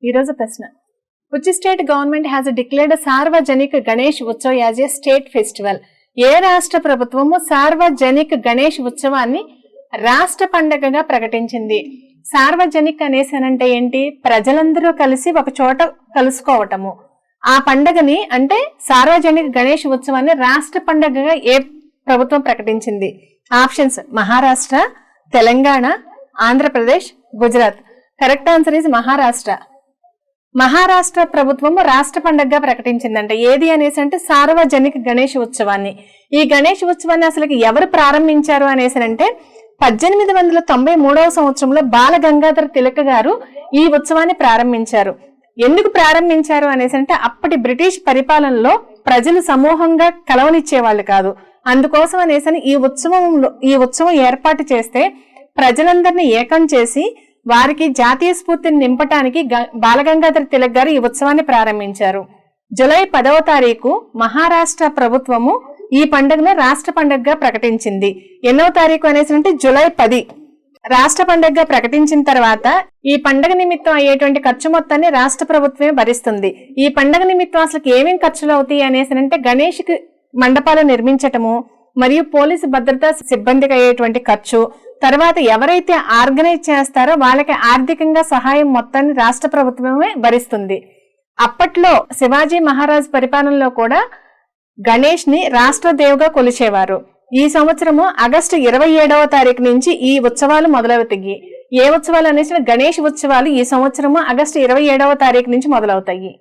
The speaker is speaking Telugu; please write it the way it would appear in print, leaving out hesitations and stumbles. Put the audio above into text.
ఈరోజు ప్రశ్న, which state government has declared Sarvajanik Ganesh Utsav as a state festival? ఏ రాష్ట్ర ప్రభుత్వము సార్వజనిక గణేష్ ఉత్సవాన్ని రాష్ట్ర పండుగగా ప్రకటించింది? సార్వజనిక్ అనేసానంటే ఏంటి? ప్రజలందరూ కలిసి ఒక చోట కలుసుకోవటము. ఆ పండుగని అంటే సార్వజనిక గణేష్ ఉత్సవాన్ని రాష్ట్ర పండుగగా ఏ ప్రభుత్వం ప్రకటించింది? Options Maharashtra, Telangana, Andhra Pradesh, Gujarat. Correct answer is Maharashtra. Maharashtra ప్రభుత్వము రాష్ట్ర పండుగగా ప్రకటించిందంట. ఏది అనేసి అంటే సార్వజనిక గణేష్ ఉత్సవాన్ని. ఈ గణేష్ ఉత్సవాన్ని అసలు ఎవరు ప్రారంభించారు అనేసి అంటే 1893వ సంవత్సరంలో బాల గంగాధర తిలక్ గారు ఈ ఉత్సవాన్ని ప్రారంభించారు. ఎందుకు ప్రారంభించారు అనేసి అంటే అప్పటి బ్రిటిష్ పరిపాలనలో ప్రజలు సమూహంగా కలవనిచ్చేవాళ్ళు కాదు. అందుకోసం అనేసి ఈ ఉత్సవం ఏర్పాటు చేస్తే ప్రజలందరినీ ఏకం చేసి వారికి జాతీయ స్ఫూర్తిని నింపటానికి బాలగంగాధర తిలక్ గారు ఈ ఉత్సవాన్ని ప్రారంభించారు. జూలై 10వ తారీఖు మహారాష్ట్ర ప్రభుత్వము ఈ పండుగను రాష్ట్ర పండుగగా ప్రకటించింది. ఎన్నవ తారీఖు అనేసి అంటే జూలై 10 రాష్ట్ర పండుగగా ప్రకటించిన తర్వాత ఈ పండుగ నిమిత్తం అయ్యేటువంటి ఖర్చు మొత్తాన్ని రాష్ట్ర ప్రభుత్వమే భరిస్తుంది. ఈ పండుగ నిమిత్తం అసలు ఏమేమి ఖర్చులు అవుతాయి అనేసి అంటే గణేష్కి మండపాలు నిర్మించటము, మరియు పోలీసు భద్రతా సిబ్బందికి అయ్యేటువంటి ఖర్చు, తర్వాత ఎవరైతే ఆర్గనైజ్ చేస్తారో వాళ్ళకి ఆర్థికంగా సహాయం మొత్తాన్ని రాష్ట్ర ప్రభుత్వమే భరిస్తుంది. అప్పట్లో శివాజీ మహారాజ్ పరిపాలనలో కూడా గణేష్ ని రాష్ట్ర దేవుగా కొలిచేవారు. ఈ సంవత్సరము ఆగస్టు 27వ తారీఖు నుంచి ఈ ఉత్సవాలు మొదలవుతాయి. ఏ ఉత్సవాలు అనేసి గణేష్ ఉత్సవాలు ఈ సంవత్సరము ఆగస్టు 27వ తారీఖు నుంచి మొదలవుతాయి.